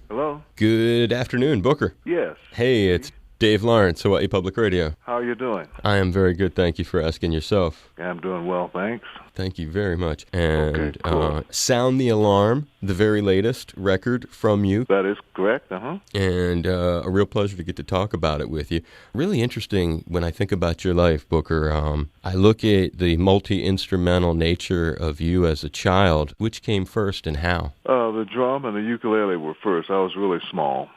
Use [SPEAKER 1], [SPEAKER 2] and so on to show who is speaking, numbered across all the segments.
[SPEAKER 1] Hello?
[SPEAKER 2] Good afternoon, Booker.
[SPEAKER 1] Yes.
[SPEAKER 2] Hey, it's Dave Lawrence, Hawaii Public Radio.
[SPEAKER 1] How are you doing?
[SPEAKER 2] I am very good, thank you for asking yourself.
[SPEAKER 1] Yeah, I'm doing well, thanks.
[SPEAKER 2] Thank you very much.
[SPEAKER 1] Okay,
[SPEAKER 2] And
[SPEAKER 1] cool.
[SPEAKER 2] Sound the Alarm, the very latest record from you.
[SPEAKER 1] That is correct, uh-huh.
[SPEAKER 2] And a real pleasure to get to talk about it with you. Really interesting when I think about your life, Booker. I look at the multi-instrumental nature of you as a child. Which came first and how?
[SPEAKER 1] The drum and the ukulele were first. I was really small,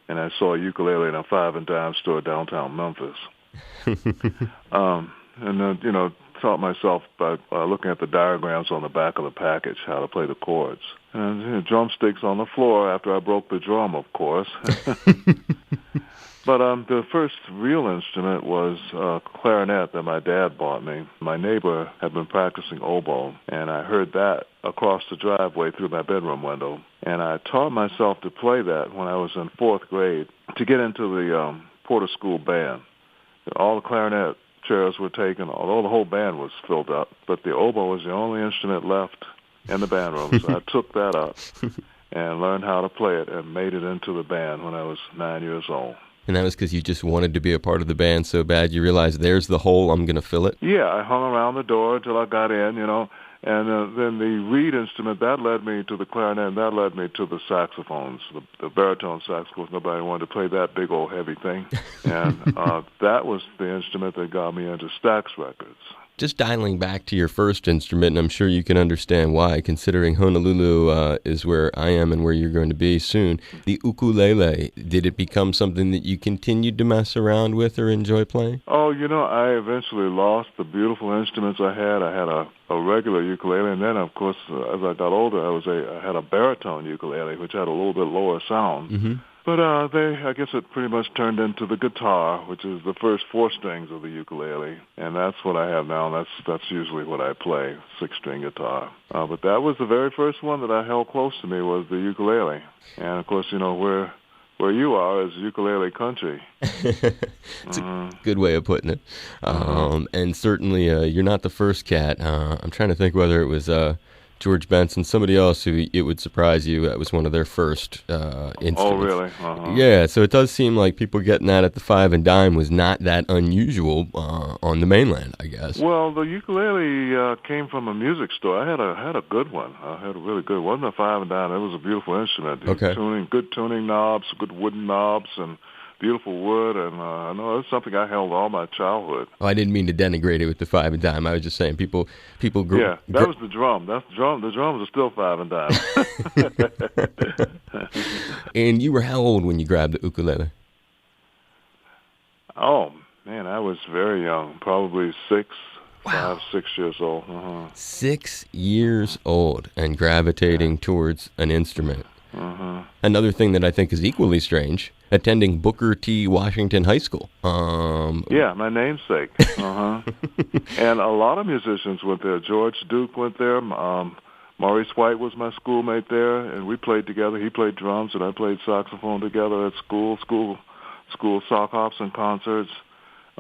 [SPEAKER 1] and I saw a ukulele in a five and dime store downtown Memphis. Taught myself by looking at the diagrams on the back of the package how to play the chords. And drumsticks on the floor after I broke the drum, of course. But the first real instrument was a clarinet that my dad bought me. My neighbor had been practicing oboe, and I heard that across the driveway through my bedroom window. And I taught myself to play that when I was in fourth grade to get into the Porter School band. All the clarinet chairs were taken, although the whole band was filled up, but the oboe was the only instrument left in the band room. So I took that up and learned how to play it and made it into the band when I was 9 years old.
[SPEAKER 2] And that was because you just wanted to be a part of the band so bad you realized there's the hole, I'm going to fill it?
[SPEAKER 1] Yeah, I hung around the door until I got in, and then the reed instrument, that led me to the clarinet, and that led me to the saxophones, the baritone saxophones. Nobody wanted to play that big old heavy thing. And that was the instrument that got me into Stax Records.
[SPEAKER 2] Just dialing back to your first instrument, and I'm sure you can understand why, considering Honolulu is where I am and where you're going to be soon. The ukulele, did it become something that you continued to mess around with or enjoy playing?
[SPEAKER 1] Oh, I eventually lost the beautiful instruments I had. I had a regular ukulele, and then, of course, as I got older, I had a baritone ukulele, which had a little bit lower sound.
[SPEAKER 2] Mm-hmm.
[SPEAKER 1] But I guess it pretty much turned into the guitar, which is the first four strings of the ukulele, and that's what I have now. And that's usually what I play, six-string guitar. But that was the very first one that I held close to me was the ukulele, and of course, where you are is ukulele country.
[SPEAKER 2] It's a good way of putting it. And certainly, you're not the first cat. I'm trying to think whether it was George Benson, somebody else who it would surprise you. That was one of their first instruments.
[SPEAKER 1] Oh, really?
[SPEAKER 2] Yeah, so it does seem like people getting that at the five and dime was not that unusual on the mainland, I guess.
[SPEAKER 1] Well, the ukulele came from a music store. I had a good one. I had a really good one. It wasn't a five and dime. It was a beautiful instrument.
[SPEAKER 2] Okay.
[SPEAKER 1] Good tuning knobs, good wooden knobs, and beautiful wood, and I know it's something I held all my childhood.
[SPEAKER 2] Oh, I didn't mean to denigrate it with the five and dime. I was just saying people grew.
[SPEAKER 1] Yeah, that was the drum. That's the drum. The drums are still five and dime.
[SPEAKER 2] And you were how old when you grabbed the ukulele?
[SPEAKER 1] Oh man, I was very young, probably 6 years old.
[SPEAKER 2] 6 years old and gravitating towards an instrument. Another thing that I think is equally strange, attending Booker T. Washington High School.
[SPEAKER 1] Yeah, my namesake. And a lot of musicians went there. George Duke went there. Maurice White was my schoolmate there, and we played together. He played drums, and I played saxophone together at school sock hops and concerts.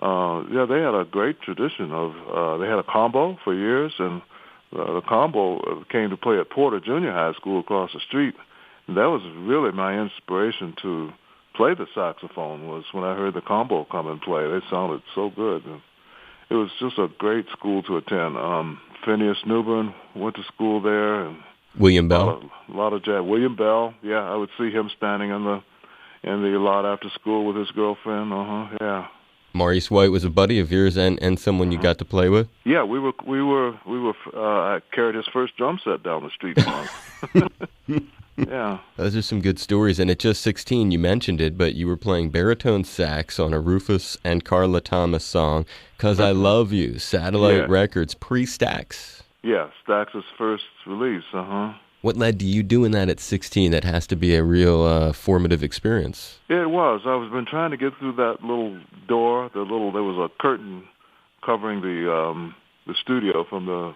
[SPEAKER 1] Yeah, they had a great tradition of, they had a combo for years, and the combo came to play at Porter Junior High School across the street. And that was really my inspiration to play the saxophone was when I heard the combo come and play. They sounded so good. And it was just a great school to attend. Phineas Newburn went to school there. And
[SPEAKER 2] William Bell?
[SPEAKER 1] A lot of jazz. William Bell, yeah, I would see him standing in the lot after school with his girlfriend. Yeah.
[SPEAKER 2] Maurice White was a buddy of yours and someone you got to play with?
[SPEAKER 1] Yeah, I carried his first drum set down the street for him. Yeah.
[SPEAKER 2] Those are some good stories. And at just 16, you mentioned it, but you were playing baritone sax on a Rufus and Carla Thomas song, "'Cause I Love You," Satellite Records, pre-Stax.
[SPEAKER 1] Yeah, Stax's first release,
[SPEAKER 2] What led to you doing that at 16? That has to be a real formative experience.
[SPEAKER 1] Yeah, it was. I was been trying to get through that little door. There was a curtain covering the studio from the.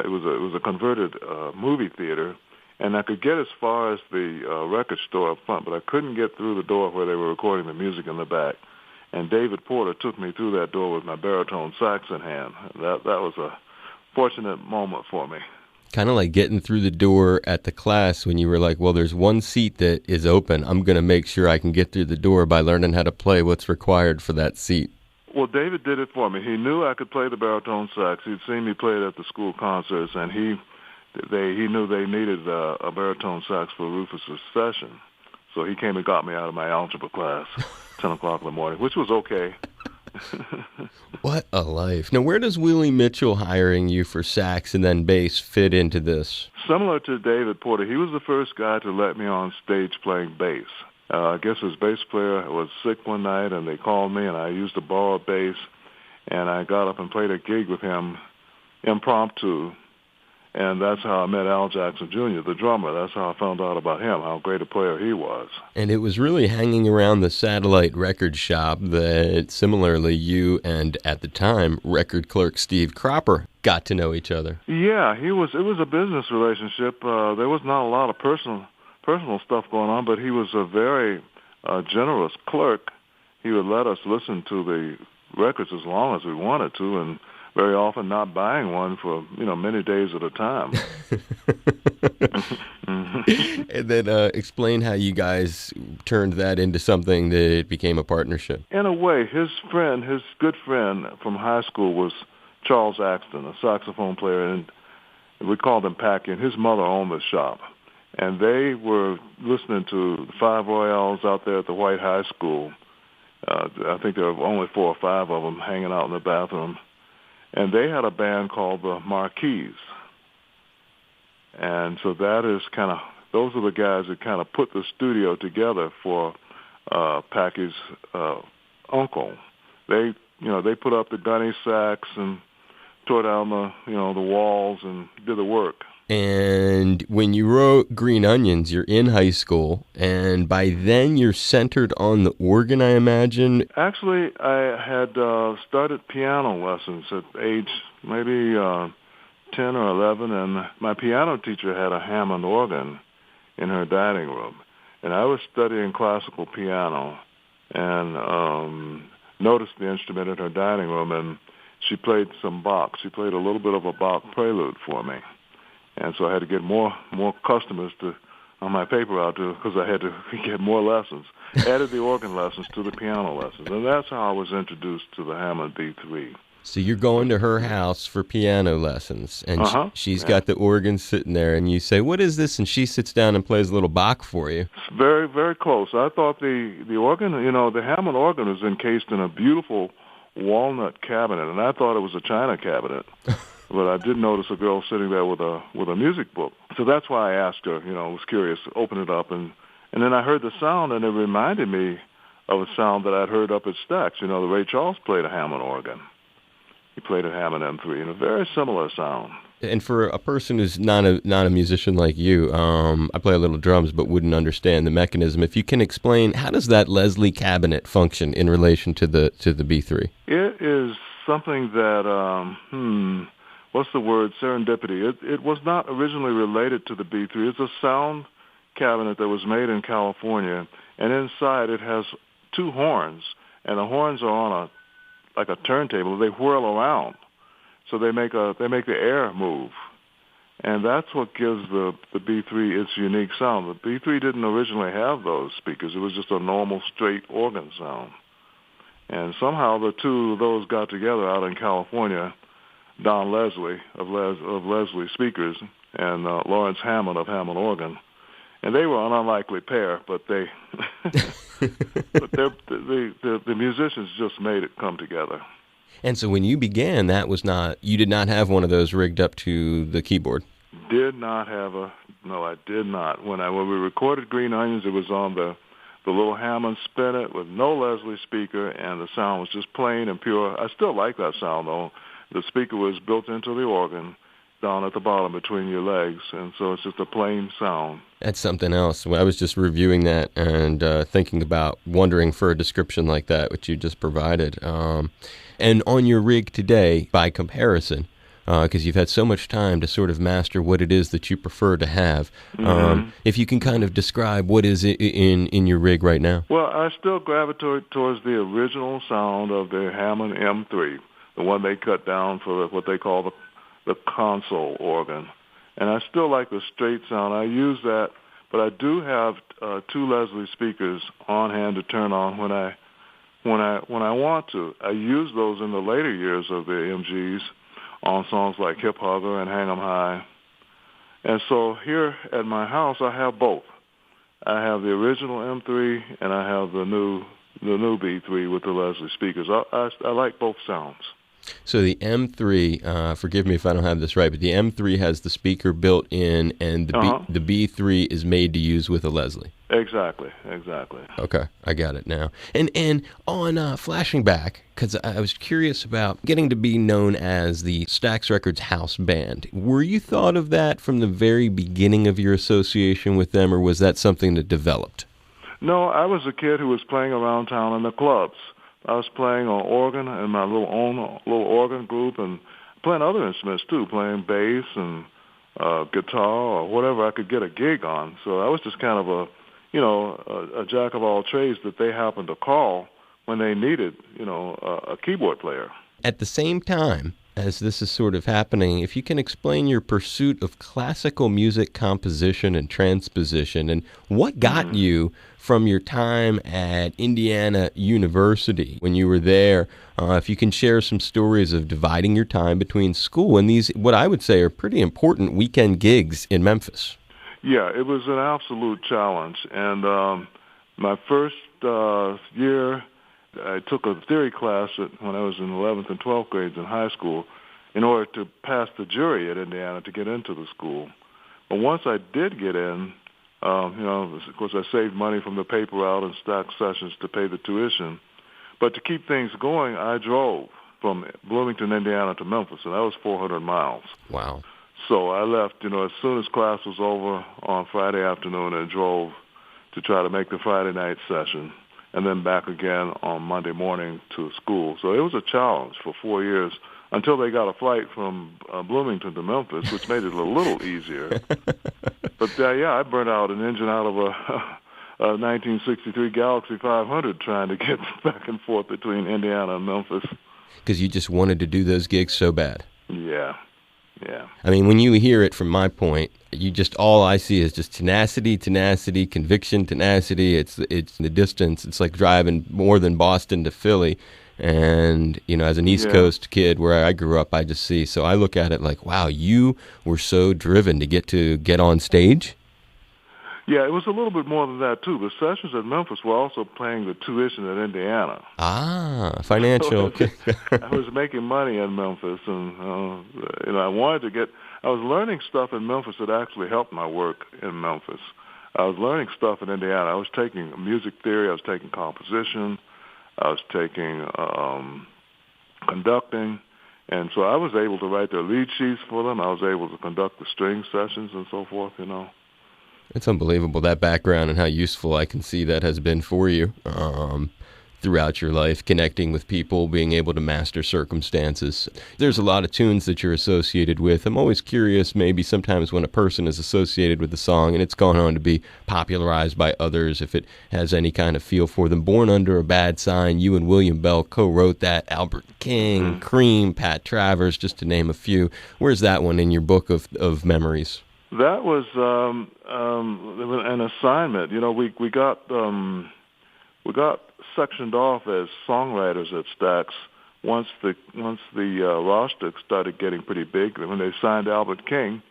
[SPEAKER 1] It was a converted movie theater. And I could get as far as the record store up front, but I couldn't get through the door where they were recording the music in the back. And David Porter took me through that door with my baritone sax in hand. That was a fortunate moment for me.
[SPEAKER 2] Kind of like getting through the door at the class when you were like, well, there's one seat that is open. I'm going to make sure I can get through the door by learning how to play what's required for that seat.
[SPEAKER 1] Well, David did it for me. He knew I could play the baritone sax. He'd seen me play it at the school concerts, and he knew they needed a baritone sax for Rufus's session. So he came and got me out of my algebra class, 10 o'clock in the morning, which was okay.
[SPEAKER 2] What a life. Now, where does Willie Mitchell hiring you for sax and then bass fit into this?
[SPEAKER 1] Similar to David Porter, he was the first guy to let me on stage playing bass. I guess his bass player was sick one night, and they called me, and I used a borrowed bass, and I got up and played a gig with him impromptu, and that's how I met Al Jackson Jr., the drummer. That's how I found out about him, how great a player he was.
[SPEAKER 2] And it was really hanging around the Satellite record shop that similarly you and, at the time, record clerk Steve Cropper got to know each other.
[SPEAKER 1] Yeah, it was a business relationship. There was not a lot of personal stuff going on, but he was a very generous clerk. He would let us listen to the records as long as we wanted to, and very often not buying one for, many days at a time.
[SPEAKER 2] And then explain how you guys turned that into something that it became a partnership.
[SPEAKER 1] In a way, his good friend from high school was Charles Axton, a saxophone player, and we called him Packy, and his mother owned the shop. And they were listening to the Five Royales out there at the White High School. I think there were only 4 or 5 of them hanging out in the bathroom. And they had a band called the Marquis. And so those are the guys that kind of put the studio together for Packy's uncle. They put up the gunny sacks and tore down the walls and did the work.
[SPEAKER 2] And when you wrote Green Onions, you're in high school, and by then you're centered on the organ, I imagine.
[SPEAKER 1] Actually, I had started piano lessons at age maybe 10 or 11, and my piano teacher had a Hammond organ in her dining room. And I was studying classical piano and noticed the instrument in her dining room, and she played some Bach. She played a little bit of a Bach prelude for me. And so I had to get more customers on my paper out because I had to get more lessons. Added the organ lessons to the piano lessons, and that's how I was introduced to the Hammond B3.
[SPEAKER 2] So you're going to her house for piano lessons, and she's got the organ sitting there, and you say, "What is this?" And she sits down and plays a little Bach for you.
[SPEAKER 1] It's very, very close. I thought the organ, the Hammond organ was encased in a beautiful walnut cabinet, and I thought it was a china cabinet. But I did notice a girl sitting there with a music book. So that's why I asked her, I was curious, open it up. And then I heard the sound, and it reminded me of a sound that I'd heard up at Stax. The Ray Charles played a Hammond organ. He played a Hammond M3, and a very similar sound.
[SPEAKER 2] And for a person who's not a musician like you, I play a little drums but wouldn't understand the mechanism. If you can explain, how does that Leslie cabinet function in relation to the B3?
[SPEAKER 1] It is something that... what's the word? Serendipity. It was not originally related to the B3. It's a sound cabinet that was made in California, and inside it has 2 horns, and the horns are on a turntable. They whirl around, so they make the air move, and that's what gives the B3 its unique sound. The B3 didn't originally have those speakers. It was just a normal straight organ sound, and somehow the 2 of those got together out in California. Don Leslie of Leslie Speakers and Lawrence Hammond of Hammond Organ, and they were an unlikely pair, but the musicians just made it come together.
[SPEAKER 2] And so when you began, you did not have one of those rigged up to the keyboard.
[SPEAKER 1] Did not have no, I did not. When we recorded Green Onions, it was on the little Hammond Spinet with no Leslie speaker, and the sound was just plain and pure. I still like that sound though. The speaker was built into the organ down at the bottom between your legs, and so it's just a plain sound.
[SPEAKER 2] That's something else. I was just reviewing that and thinking about wondering for a description like that, which you just provided. And on your rig today, by comparison, because you've had so much time to sort of master what it is that you prefer to have, if you can kind of describe what is in your rig right now.
[SPEAKER 1] Well, I still gravitate towards the original sound of the Hammond M3. The one they cut down for what they call the console organ. and I still like the straight sound. I use that, but I do have two Leslie speakers on hand to turn on when I want to. I use those in the later years of the MGs on songs like Hip Hugger and Hang 'em High. And so here at my house, I have both. I have the original M3 and I have the new B3 with the Leslie speakers. I like both sounds.
[SPEAKER 2] So the M3, forgive me if I don't have this right, but the M3 has the speaker built in, and the B3 is made to use with a Leslie.
[SPEAKER 1] Exactly.
[SPEAKER 2] Okay, I got it now. And on flashing back, because I was curious about getting to be known as the Stax Records house band. Were you thought of that from the very beginning of your association with them, or was that something that developed?
[SPEAKER 1] No, I was a kid who was playing around town in the clubs. I was playing on organ in my little organ group, and playing other instruments too, playing bass and guitar or whatever I could get a gig on. So I was just kind of a jack of all trades that they happened to call when they needed, a keyboard player.
[SPEAKER 2] At the same time as this is sort of happening, if you can explain your pursuit of classical music composition and transposition, and what got you from your time at Indiana University when you were there, if you can share some stories of dividing your time between school and these, what I would say are pretty important weekend gigs in Memphis.
[SPEAKER 1] Yeah, it was an absolute challenge. And my first year, I took a theory class when I was in 11th and 12th grades in high school in order to pass the jury at Indiana to get into the school. But once I did get in, of course I saved money from the paper route and Stax sessions to pay the tuition. But to keep things going, I drove from Bloomington, Indiana to Memphis, and that was 400 miles.
[SPEAKER 2] Wow.
[SPEAKER 1] So I left, as soon as class was over on Friday afternoon and drove to try to make the Friday night session, and then back again on Monday morning to school. So it was a challenge for 4 years until they got a flight from Bloomington to Memphis, which made it a little easier. But, I burned out an engine out of a 1963 Galaxy 500 trying to get back and forth between Indiana and Memphis.
[SPEAKER 2] Because you just wanted to do those gigs so bad.
[SPEAKER 1] Yeah.
[SPEAKER 2] I mean, when you hear it from my point, all I see is just tenacity, conviction, tenacity. It's the distance. It's like driving more than Boston to Philly. And, as an East Coast kid where I grew up, I just see. So I look at it like, wow, you were so driven to get on stage?
[SPEAKER 1] Yeah, it was a little bit more than that, too. The sessions at Memphis were also paying the tuition at Indiana.
[SPEAKER 2] Ah, financial.
[SPEAKER 1] I was making money in Memphis, and, I was learning stuff in Memphis that actually helped my work in Memphis. I was learning stuff in Indiana. I was taking music theory. I was taking composition. I was taking conducting. And so I was able to write their lead sheets for them. I was able to conduct the string sessions and so forth,
[SPEAKER 2] It's unbelievable, that background and how useful I can see that has been for you throughout your life, connecting with people, being able to master circumstances. There's a lot of tunes that you're associated with. I'm always curious, maybe sometimes when a person is associated with a song and it's gone on to be popularized by others, if it has any kind of feel for them. Born Under a Bad Sign, you and William Bell co-wrote that. Albert King, Cream, Pat Travers, just to name a few. Where's that one in your book of memories?
[SPEAKER 1] That was an assignment. We got sectioned off as songwriters at Stax once the roster started getting pretty big. When they signed Albert King,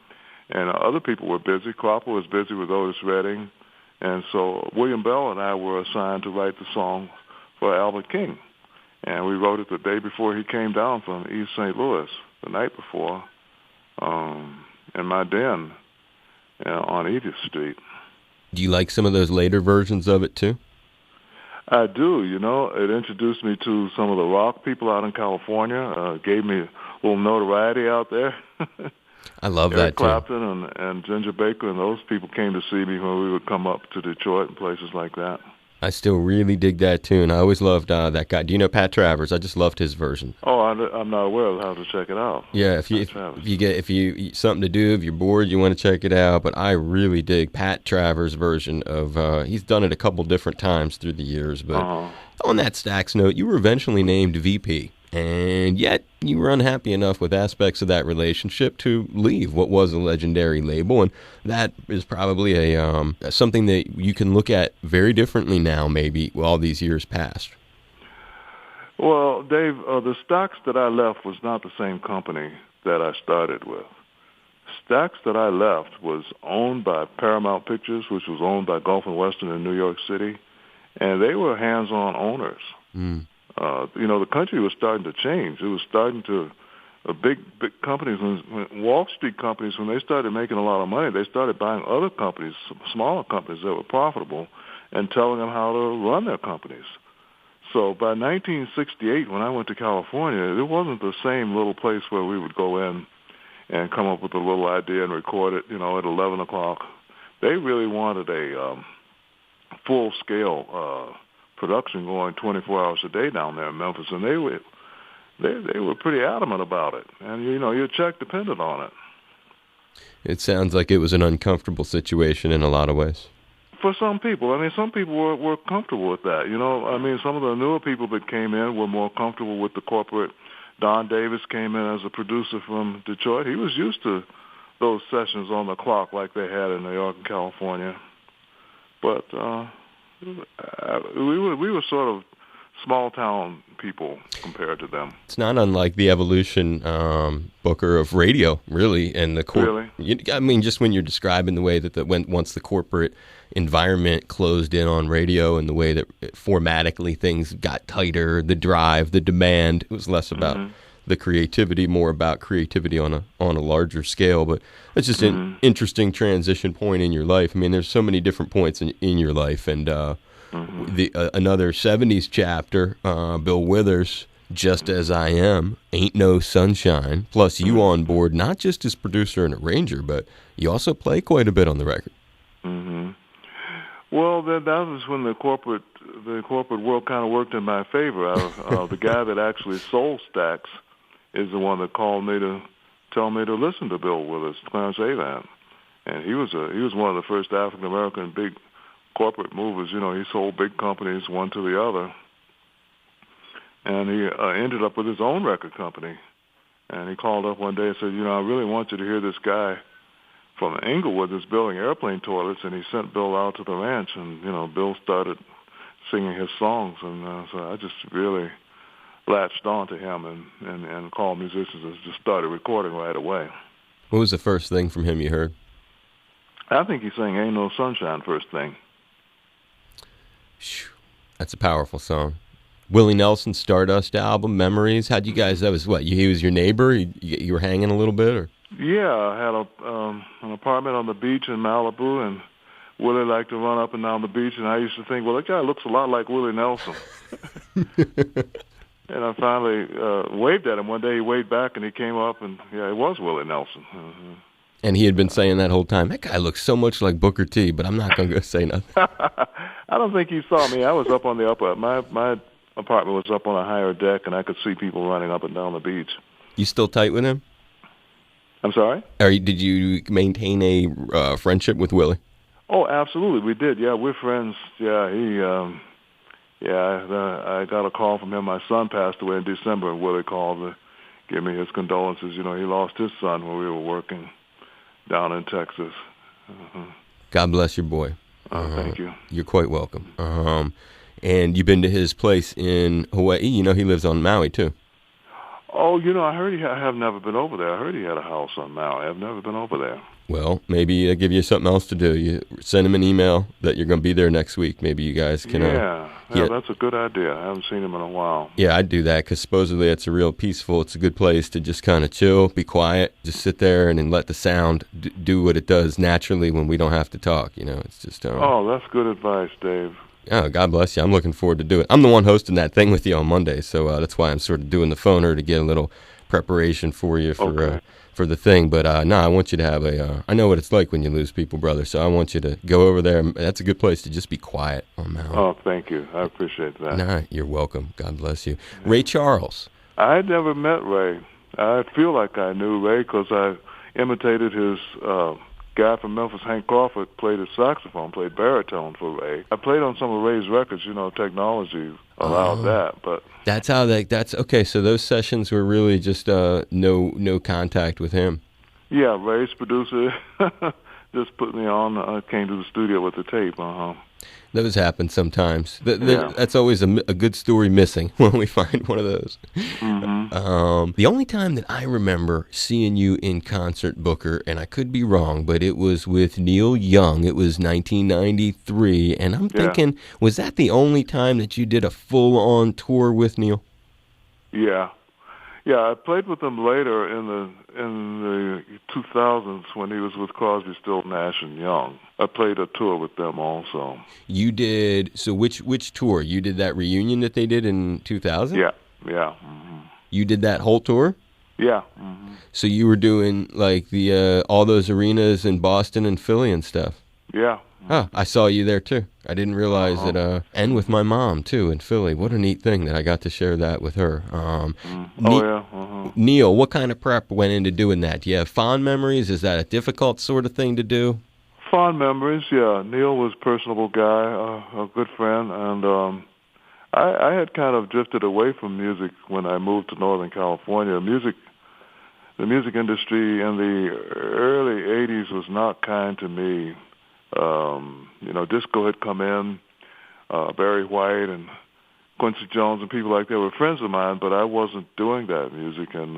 [SPEAKER 1] and other people were busy. Cropper was busy with Otis Redding, and so William Bell and I were assigned to write the song for Albert King, and we wrote it the day before he came down from East St. Louis, the night before, in my den on Edith Street.
[SPEAKER 2] Do you like some of those later versions of it too?
[SPEAKER 1] I do. It introduced me to some of the rock people out in California. Gave me a little notoriety out there.
[SPEAKER 2] I love
[SPEAKER 1] Eric
[SPEAKER 2] that too.
[SPEAKER 1] Clapton and Ginger Baker and those people came to see me when we would come up to Detroit and places like that.
[SPEAKER 2] I still really dig that tune. I always loved that guy. Do you know Pat Travers? I just loved his version.
[SPEAKER 1] Oh, I'm not aware of how to check it out.
[SPEAKER 2] Yeah, if you something to do, if you're bored, you want to check it out. But I really dig Pat Travers' version of. He's done it a couple different times through the years. But on that Stax note, you were eventually named VP. And yet you were unhappy enough with aspects of that relationship to leave what was a legendary label. And that is probably something that you can look at very differently now, maybe, all these years past.
[SPEAKER 1] Well, Dave, the Stax that I left was not the same company that I started with. Stax that I left was owned by Paramount Pictures, which was owned by Gulf and Western in New York City, and they were hands-on owners. The country was starting to change. It was starting to big companies, when Wall Street companies, when they started making a lot of money, they started buying other companies, smaller companies that were profitable, and telling them how to run their companies. So by 1968, when I went to California, it wasn't the same little place where we would go in and come up with a little idea and record it, at 11 o'clock. They really wanted a full-scale production going 24 hours a day down there in Memphis, and they were pretty adamant about it. And, your check depended on it.
[SPEAKER 2] It sounds like it was an uncomfortable situation in a lot of ways.
[SPEAKER 1] For some people. Some people were comfortable with that. Some of the newer people that came in were more comfortable with the corporate. Don Davis came in as a producer from Detroit. He was used to those sessions on the clock like they had in New York and California. But we were sort of small-town people compared to them.
[SPEAKER 2] It's not unlike the evolution, Booker, of radio, really, and the
[SPEAKER 1] Really?
[SPEAKER 2] Just when you're describing the way that once the corporate environment closed in on radio and the way that formatically things got tighter, the drive, the demand, it was less about the creativity, more about creativity on a larger scale. But it's just an interesting transition point in your life. There's so many different points in your life, and another 70s chapter, Bill Withers, Just As I Am, Ain't No Sunshine, plus you on board, not just as producer and arranger, but you also play quite a bit on the record.
[SPEAKER 1] Well, that was when the corporate world kind of worked in my favor. The guy that actually sold Stax is the one that called me to tell me to listen to Bill Withers, Clarence Avant, and he was one of the first African American big corporate movers. He sold big companies one to the other, and he ended up with his own record company. And he called up one day and said, I really want you to hear this guy from Inglewood that's building airplane toilets. And he sent Bill out to the ranch, and Bill started singing his songs, and so I just really latched on to him and called musicians and just started recording right away.
[SPEAKER 2] What was the first thing from him you heard?
[SPEAKER 1] I think he sang Ain't No Sunshine first thing.
[SPEAKER 2] That's a powerful song. Willie Nelson's Stardust album, Memories. How'd you guys? That was what? He was your neighbor. You were hanging a little bit, or?
[SPEAKER 1] Yeah, I had an apartment on the beach in Malibu, and Willie liked to run up and down the beach, and I used to think, well, that guy looks a lot like Willie Nelson. And I finally waved at him. One day he waved back, and he came up, and it was Willie Nelson.
[SPEAKER 2] And he had been saying that whole time, that guy looks so much like Booker T, but I'm not going to go say nothing.
[SPEAKER 1] I don't think he saw me. I was up on the upper. My apartment was up on a higher deck, and I could see people running up and down the beach. You
[SPEAKER 2] still tight with him?
[SPEAKER 1] I'm sorry?
[SPEAKER 2] Did you maintain a friendship with Willie?
[SPEAKER 1] Oh, absolutely, we did. Yeah, we're friends. Yeah, I got a call from him. My son passed away in December, and Willie called to give me his condolences. He lost his son when we were working down in Texas.
[SPEAKER 2] God bless your boy.
[SPEAKER 1] Thank you.
[SPEAKER 2] You're quite welcome. And you've been to his place in Hawaii. He lives on Maui, too.
[SPEAKER 1] Oh, I heard I have never been over there. I heard he had a house on Maui. I've never been over there.
[SPEAKER 2] Well, maybe I'll give you something else to do. You send him an email that you're going to be there next week. Maybe you guys can...
[SPEAKER 1] Yeah, that's a good idea. I haven't seen him in a while.
[SPEAKER 2] Yeah, I'd do that because supposedly it's a good place to just kind of chill, be quiet, just sit there and let the sound do what it does naturally when we don't have to talk. It's just...
[SPEAKER 1] Oh, that's good advice, Dave.
[SPEAKER 2] Oh, God bless you. I'm looking forward to do it. I'm the one hosting that thing with you on Monday, so that's why I'm sort of doing the phoner to get a little preparation for you for the thing. But I want you to have I know what it's like when you lose people, brother, so I want you to go over there. That's a good place to just be quiet on Maui.
[SPEAKER 1] Oh, thank you. I appreciate that.
[SPEAKER 2] Nah, you're welcome. God bless you. Yeah. Ray Charles.
[SPEAKER 1] I had never met Ray. I feel like I knew Ray because I imitated his guy from Memphis, Hank Crawford, played his saxophone, played baritone for Ray. I played on some of Ray's records. Technology allowed that, but
[SPEAKER 2] that's how that's okay. So those sessions were really just no contact with him.
[SPEAKER 1] Yeah, Ray's producer just put me on. Came to the studio with the tape.
[SPEAKER 2] Those happen sometimes. That's always a good story missing when we find one of those.
[SPEAKER 1] Mm-hmm.
[SPEAKER 2] The only time that I remember seeing you in concert, Booker, and I could be wrong, but it was with Neil Young. It was 1993, and I'm thinking, was that the only time that you did a full-on tour with Neil?
[SPEAKER 1] Yeah. Yeah, I played with him later in the 2000s when he was with Crosby, Stills, Nash and Young. I played a tour with them also.
[SPEAKER 2] You did. So which tour? You did that reunion that they did in 2000?
[SPEAKER 1] Yeah. Mm-hmm.
[SPEAKER 2] You did that whole tour?
[SPEAKER 1] Yeah. Mm-hmm.
[SPEAKER 2] So you were doing like the all those arenas in Boston and Philly and stuff.
[SPEAKER 1] Yeah.
[SPEAKER 2] Oh, I saw you there too. I didn't realize that. And with my mom too in Philly. What a neat thing that I got to share that with her. Neil, what kind of prep went into doing that? Do you have fond memories? Is that a difficult sort of thing to do?
[SPEAKER 1] Fond memories, yeah. Neil was a personable guy, a good friend, and I had kind of drifted away from music when I moved to Northern California. The music industry in the early 80s was not kind to me. Disco had come in, Barry White and Quincy Jones and people like that were friends of mine, but I wasn't doing that music. And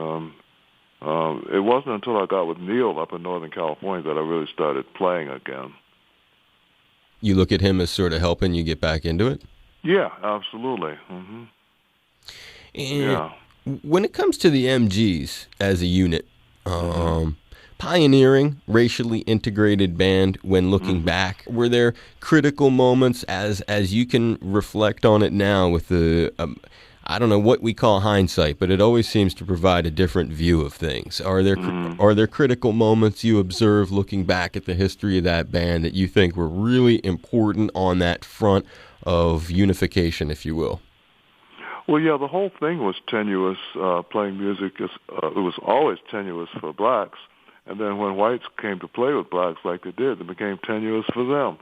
[SPEAKER 1] it wasn't until I got with Neil up in Northern California that I really started playing again.
[SPEAKER 2] You look at him as sort of helping you get back into it?
[SPEAKER 1] Yeah, absolutely. Mm-hmm.
[SPEAKER 2] And when it comes to the MGs as a unit, pioneering, racially integrated band, when looking back, were there critical moments as you can reflect on it now with the, I don't know what we call hindsight, but it always seems to provide a different view of things. Are there critical moments you observe looking back at the history of that band that you think were really important on that front of unification, if you will?
[SPEAKER 1] Well, yeah, the whole thing was tenuous, playing music. It was always tenuous for blacks. And then when whites came to play with blacks like they did, it became tenuous for them.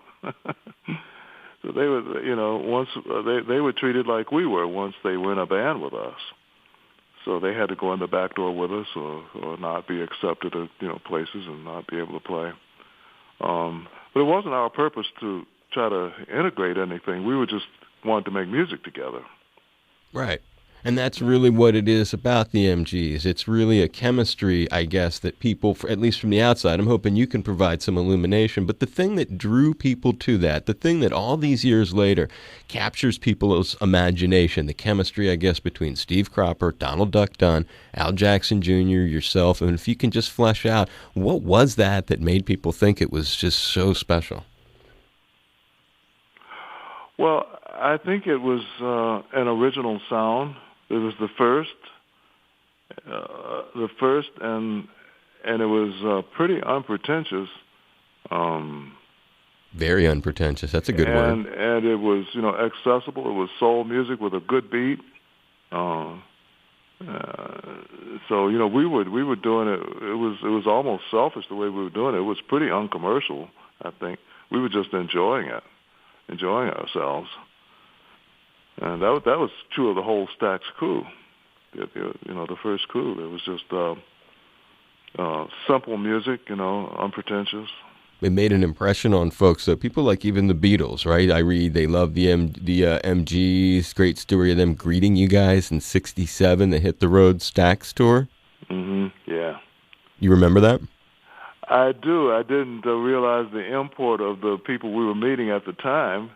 [SPEAKER 1] So they were, once they were treated like we were once they were in a band with us. So they had to go in the back door with us, or not be accepted at places and not be able to play. But it wasn't our purpose to try to integrate anything. We were just wanted to make music together.
[SPEAKER 2] Right. And that's really what it is about the MGs. It's really a chemistry, I guess, that people, at least from the outside, I'm hoping you can provide some illumination. But the thing that drew people to that, the thing that all these years later captures people's imagination, the chemistry, I guess, between Steve Cropper, Donald Duck Dunn, Al Jackson Jr., yourself, and if you can just flesh out, what was that made people think it was just so special? Well,
[SPEAKER 1] I think it was an original sound. It was the first, and it was pretty unpretentious.
[SPEAKER 2] Very unpretentious. That's a good word.
[SPEAKER 1] And it was, accessible. It was soul music with a good beat. So we were doing it. It was almost selfish the way we were doing it. It was pretty uncommercial. I think we were just enjoying ourselves. And that was true of the whole Stax crew. The first crew. It was just simple music, unpretentious.
[SPEAKER 2] It made an impression on folks. So people like even the Beatles, right? I read they love the MGs. Great story of them greeting you guys in '67. They hit the road Stax tour.
[SPEAKER 1] Yeah.
[SPEAKER 2] You remember that?
[SPEAKER 1] I do. I didn't realize the import of the people we were meeting at the time.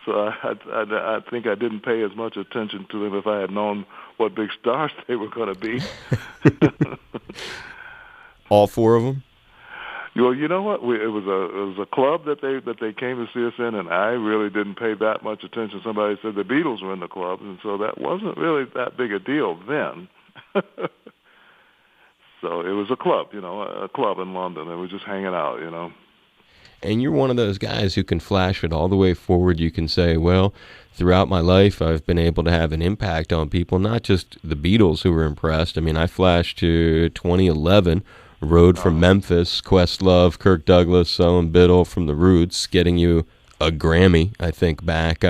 [SPEAKER 1] So I think I didn't pay as much attention to them if I had known what big stars they were going to be.
[SPEAKER 2] All four of them?
[SPEAKER 1] Well, you know what? It was a club that they came to see us in, and I really didn't pay that much attention. Somebody said the Beatles were in the club, and so that wasn't really that big a deal then. So it was a club, a club in London. They were just hanging out,
[SPEAKER 2] And you're one of those guys who can flash it all the way forward. You can say, well, throughout my life, I've been able to have an impact on people, not just the Beatles who were impressed. I mean, I flashed to 2011, road from Memphis, Questlove, Kirk Douglas, Owen Biddle from the Roots, getting you a Grammy, I think, back.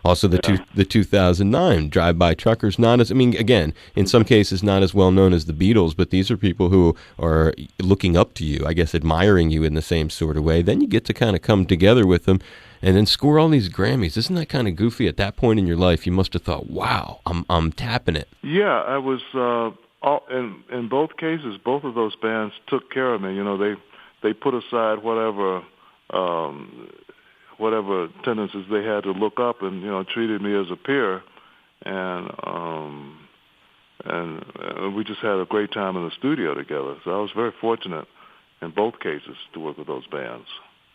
[SPEAKER 2] Also, the 2009 Drive-By Truckers, not as, I mean, again, in some cases, not as well known as the Beatles, but these are people who are looking up to you, I guess, admiring you in the same sort of way. Then you get to kind of come together with them and then score all these Grammys. Isn't that kind of goofy? At that point in your life, you must have thought, wow, I'm tapping it.
[SPEAKER 1] Yeah, I was, in both cases, both of those bands took care of me. You know, they put aside whatever tendencies they had to look up, and treated me as a peer, and we just had a great time in the studio together. So I was very fortunate in both cases to work with those bands.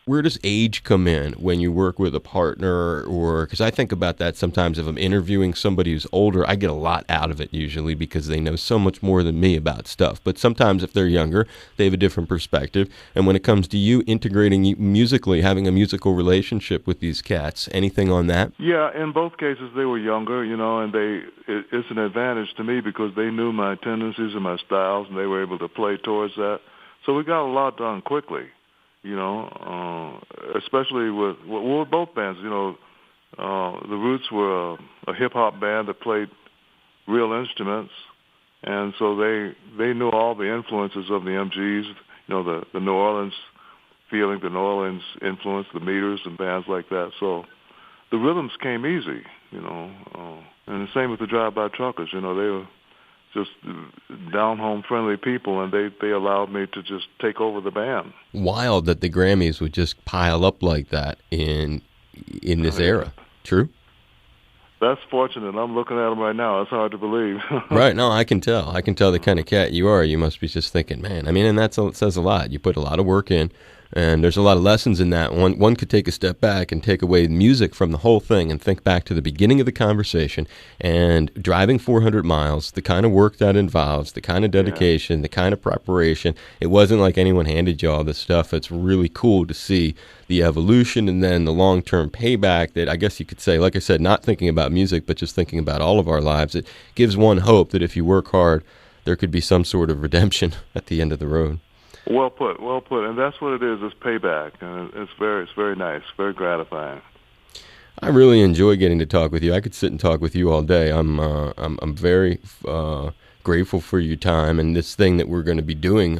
[SPEAKER 2] Where does age come in when you work with a partner? Or because I think about that sometimes if I'm interviewing somebody who's older, I get a lot out of it usually because they know so much more than me about stuff. But sometimes if they're younger, they have a different perspective. And when it comes to you integrating musically, having a musical relationship with these cats, anything on that?
[SPEAKER 1] Yeah, in both cases they were younger, and it's an advantage to me because they knew my tendencies and my styles, and they were able to play towards that. So we got a lot done quickly. Especially with both bands. The Roots were a hip-hop band that played real instruments, and so they knew all the influences of the MGs, the New Orleans feeling, the New Orleans influence, the Meters and bands like that. So the rhythms came easy, and the same with the Drive-By Truckers. They were just down-home friendly people, and they allowed me to just take over the band.
[SPEAKER 2] Wild that the Grammys would just pile up like that in this era. True? That's
[SPEAKER 1] fortunate. I'm looking at them right now. It's hard to believe.
[SPEAKER 2] Right. No, I can tell. I can tell the kind of cat you are. You must be just thinking, man, I mean, and that says a lot. You put a lot of work in, and there's a lot of lessons in that. One could take a step back and take away music from the whole thing and think back to the beginning of the conversation and driving 400 miles, the kind of work that involves, the kind of dedication, the kind of preparation. It wasn't like anyone handed you all this stuff. It's really cool to see the evolution and then the long-term payback that I guess you could say, like I said, not thinking about music, but just thinking about all of our lives. It gives one hope that if you work hard, there could be some sort of redemption at the end of the road.
[SPEAKER 1] Well put, and that's what it is. It's payback, and it's very nice, very gratifying.
[SPEAKER 2] I really enjoy getting to talk with you. I could sit and talk with you all day. I'm very grateful for your time and this thing that we're going to be doing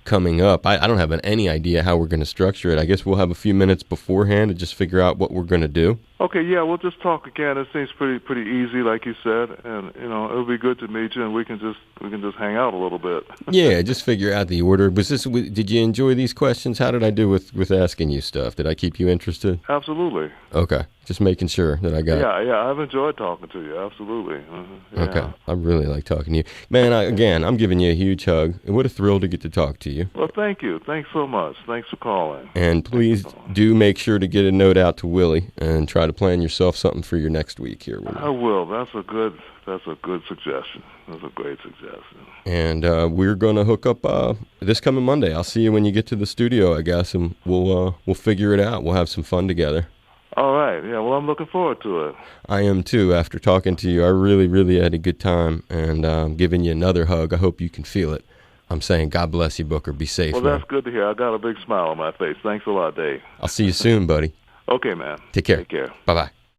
[SPEAKER 2] coming up. I don't have any idea how we're going to structure it. I guess we'll have a few minutes beforehand to just figure out what we're going to do.
[SPEAKER 1] Okay, yeah, we'll just talk again. It seems pretty easy, like you said, and it'll be good to meet you, and we can just hang out a little bit. Yeah,
[SPEAKER 2] just figure out the order. Did you enjoy these questions? How did I do with asking you stuff? Did I keep you interested?
[SPEAKER 1] Absolutely.
[SPEAKER 2] Okay, just making sure that I got it.
[SPEAKER 1] Yeah, I've enjoyed talking to you. Absolutely. Yeah.
[SPEAKER 2] Okay, I really like talking to you, man. I'm giving you a huge hug, and what a thrill to get to talk to you.
[SPEAKER 1] Well, thank you. Thanks so much. Thanks for calling.
[SPEAKER 2] And please do make sure to get a note out to Willie and try to plan yourself something for your next week here.
[SPEAKER 1] I will. That's a good suggestion. That's a great suggestion.
[SPEAKER 2] And we're going to hook up this coming Monday. I'll see you when you get to the studio, I guess, and we'll figure it out. We'll have some fun together.
[SPEAKER 1] All right. Yeah, well, I'm looking forward to it.
[SPEAKER 2] I am, too. After talking to you, I really, really had a good time, and I'm giving you another hug. I hope you can feel it. I'm saying God bless you, Booker. Be safe,
[SPEAKER 1] Well, that's good to hear. I got a big smile on my face. Thanks a lot, Dave.
[SPEAKER 2] I'll see you soon, buddy.
[SPEAKER 1] Okay, man.
[SPEAKER 2] Take care.
[SPEAKER 1] Take care.
[SPEAKER 2] Bye-bye.